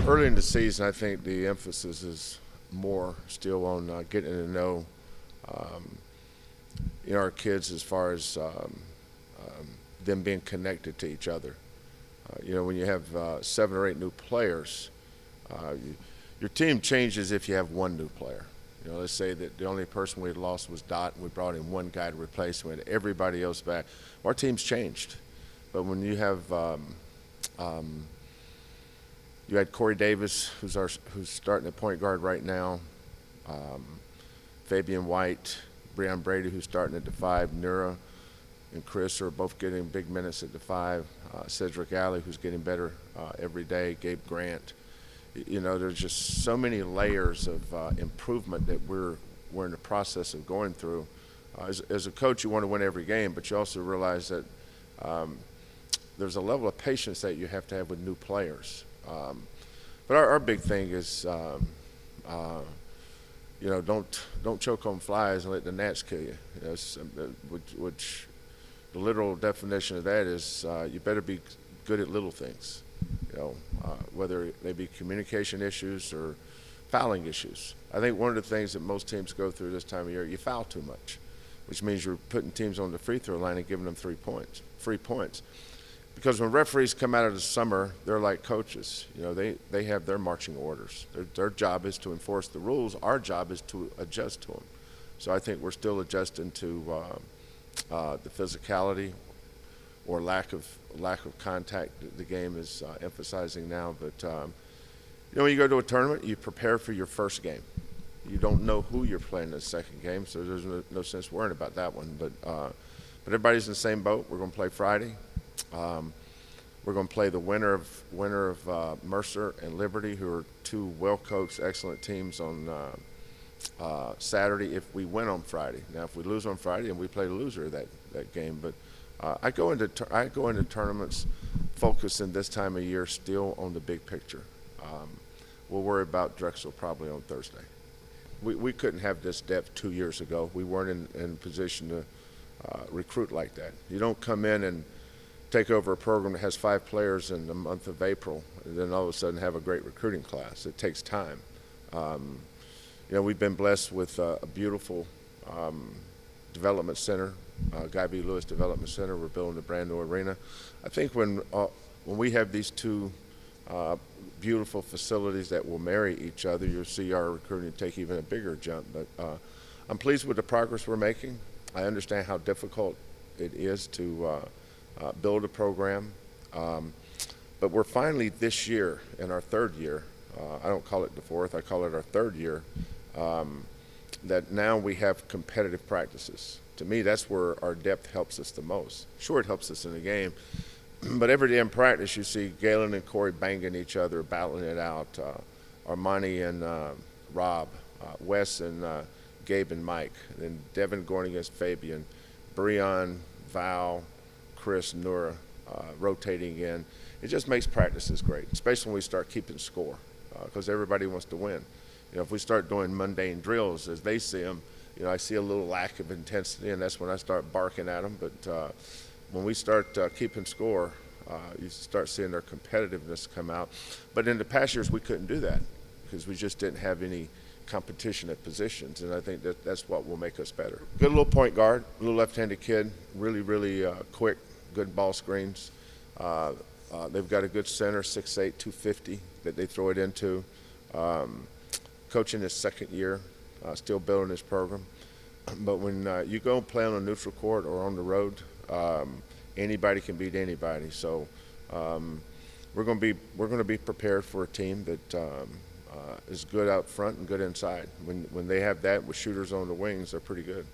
Early in the season, I think the emphasis is more still on getting to know um, our kids as far as them being connected to each other. When you have 7 or 8 new players, your team changes if you have one new player. Let's say that the only person we had lost was Dot, and we brought in one guy to replace him, and everybody else back. Our team's changed, but when you have you had Corey Davis, who's starting at point guard right now. Um, Fabian White, Breon Brady, who's starting at the 5. Nura and Chris are both getting big minutes at the 5. Cedric Alley, who's getting better every day. Gabe Grant. There's just so many layers of improvement that we're in the process of going through. As a coach, you want to win every game, but you also realize that there's a level of patience that you have to have with new players. But our big thing is, don't choke on flies and let the gnats kill you. Which the literal definition of that is you better be good at little things. Whether they be communication issues or fouling issues. I think one of the things that most teams go through this time of year, you foul too much, which means you're putting teams on the free throw line and giving them free points. Because when referees come out of the summer, they're like coaches. They have their marching orders. Their job is to enforce the rules. Our job is to adjust to them. So I think we're still adjusting to the physicality or lack of contact that the game is emphasizing now. But when you go to a tournament, you prepare for your first game. You don't know who you're playing in the second game, so there's no sense worrying about that one. But everybody's in the same boat. We're going to play Friday. We're going to play the winner of Mercer and Liberty, who are 2 well-coached, excellent teams on Saturday if we win on Friday. Now, if we lose on Friday, and we play the loser of that game. But I go into tournaments focusing this time of year still on the big picture. We'll worry about Drexel probably on Thursday. We couldn't have this depth 2 years ago. We weren't in position to recruit like that. You don't come in and take over a program that has 5 players in the month of April and then all of a sudden have a great recruiting class. It takes time. We've been blessed with a beautiful development center, Guy B. Lewis Development Center. We're building a brand new arena. I think when we have these 2 beautiful facilities that will marry each other, you'll see our recruiting take even a bigger jump. But I'm pleased with the progress we're making. I understand how difficult it is to build a program. But we're finally this year, in our 3rd year, I don't call it the 4th, I call it our 3rd year, that now we have competitive practices. To me, that's where our depth helps us the most. Sure, it helps us in the game, but every day in practice you see Galen and Corey banging each other, battling it out, Armani and Rob, Wes and Gabe and Mike, and then Devin going against Fabian, Breon, Val, Chris, Nura, rotating in. It just makes practices great, especially when we start keeping score, because everybody wants to win. If we start doing mundane drills as they see them, I see a little lack of intensity, and that's when I start barking at them. But when we start keeping score, you start seeing their competitiveness come out. But in the past years, we couldn't do that because we just didn't have any competition at positions, and I think that's what will make us better. Good little point guard, little left-handed kid, really, really quick, good ball screens. They've got a good center, 6'8", 250, that they throw it into. Coaching his 2nd year, still building his program. But when you go play on a neutral court or on the road, anybody can beat anybody. So we're going to be prepared for a team that is good out front and good inside. When they have that with shooters on the wings, they're pretty good.